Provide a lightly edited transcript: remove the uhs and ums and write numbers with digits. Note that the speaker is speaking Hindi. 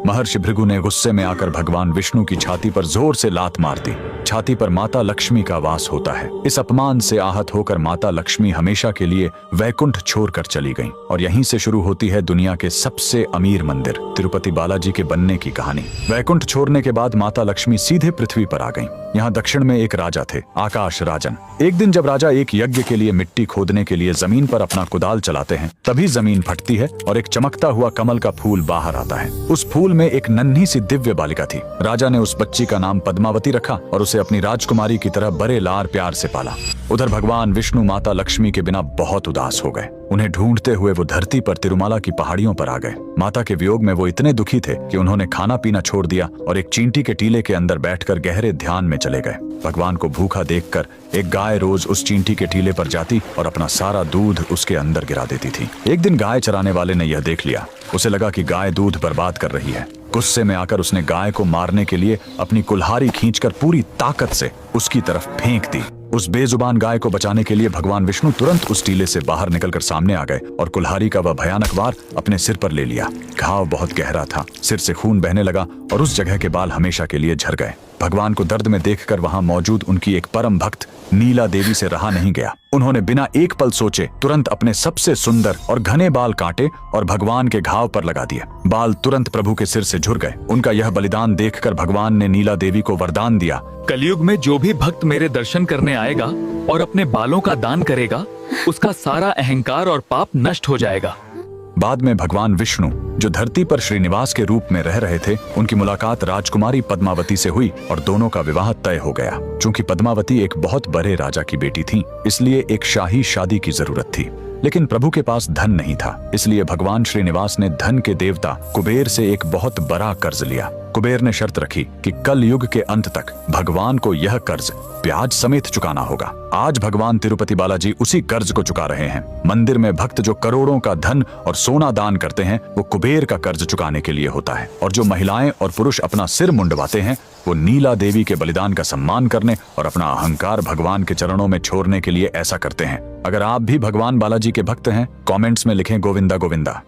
महर्षि भृगु ने गुस्से में आकर भगवान विष्णु की छाती पर जोर से लात मार दी। छाती पर माता लक्ष्मी का वास होता है। इस अपमान से आहत होकर माता लक्ष्मी हमेशा के लिए वैकुंठ छोड़कर चली गईं और यहीं से शुरू होती है दुनिया के सबसे अमीर मंदिर तिरुपति बालाजी के बनने की कहानी। वैकुंठ छोड़ने के बाद माता लक्ष्मी सीधे पृथ्वी पर आ गईं। यहाँ दक्षिण में एक राजा थे, आकाश राजन। एक दिन जब राजा एक यज्ञ के लिए मिट्टी खोदने के लिए जमीन पर अपना कुदाल चलाते हैं, तभी जमीन फटती है और एक चमकता हुआ कमल का फूल बाहर आता है। उस फूल में एक नन्ही सी दिव्य बालिका थी। राजा ने उस बच्ची का नाम पद्मावती रखा और उसे अपनी राजकुमारी की तरह बड़े लाड़ प्यार से पाला। उधर भगवान विष्णु माता लक्ष्मी के बिना बहुत उदास हो गए। उन्हें ढूंढते हुए वो धरती पर तिरुमाला की पहाड़ियों पर आ गए। माता के वियोग में वो इतने दुखी थे कि उन्होंने खाना पीना छोड़ दिया और एक चींटी के टीले के अंदर बैठकर गहरे ध्यान में चले गए। भगवान को भूखा देखकर एक गाय रोज उस चींटी के टीले पर जाती और अपना सारा दूध उसके अंदर गिरा देती थी। एक दिन गाय चराने वाले ने यह देख लिया। उसे लगा कि गाय दूध बर्बाद कर रही है। गुस्से में आकर उसने गाय को मारने के लिए अपनी कुल्हाड़ी खींचकर पूरी ताकत से उसकी तरफ फेंक दी। उस बेजुबान गाय को बचाने के लिए भगवान विष्णु तुरंत उस टीले से बाहर निकलकर सामने आ गए और कुल्हाड़ी का वह भयानक वार अपने सिर पर ले लिया। घाव बहुत गहरा था, सिर से खून बहने लगा और उस जगह के बाल हमेशा के लिए झड़ गए। भगवान को दर्द में देखकर वहां मौजूद उनकी एक परम भक्त नीला देवी से रहा नहीं गया। उन्होंने बिना एक पल सोचे तुरंत अपने सबसे सुंदर और घने बाल काटे और भगवान के घाव पर लगा दिए। बाल तुरंत प्रभु के सिर से झुर गए। उनका यह बलिदान देखकर भगवान ने नीला देवी को वरदान दिया, कलयुग में जो भी भक्त मेरे दर्शन करने आएगा और अपने बालों का दान करेगा, उसका सारा अहंकार और पाप नष्ट हो जाएगा। बाद में भगवान विष्णु जो धरती पर श्रीनिवास के रूप में रह रहे थे, उनकी मुलाकात राजकुमारी पद्मावती से हुई और दोनों का विवाह तय हो गया। चूंकि पद्मावती एक बहुत बड़े राजा की बेटी थी, इसलिए एक शाही शादी की जरूरत थी। लेकिन प्रभु के पास धन नहीं था, इसलिए भगवान श्रीनिवास ने धन के देवता कुबेर से एक बहुत बड़ा कर्ज लिया। कुबेर ने शर्त रखी कि कल युग के अंत तक भगवान को यह कर्ज ब्याज समेत चुकाना होगा। आज भगवान तिरुपति बालाजी उसी कर्ज को चुका रहे हैं। मंदिर में भक्त जो करोड़ों का धन और सोना दान करते हैं, वो कुबेर का कर्ज चुकाने के लिए होता है। और जो महिलाएं और पुरुष अपना सिर मुंडवाते हैं, वो नीला देवी के बलिदान का सम्मान करने और अपना अहंकार भगवान के चरणों में छोड़ने के लिए ऐसा करते हैं। अगर आप भी भगवान बालाजी के भक्त हैं, कमेंट्स में लिखें गोविंदा गोविंदा।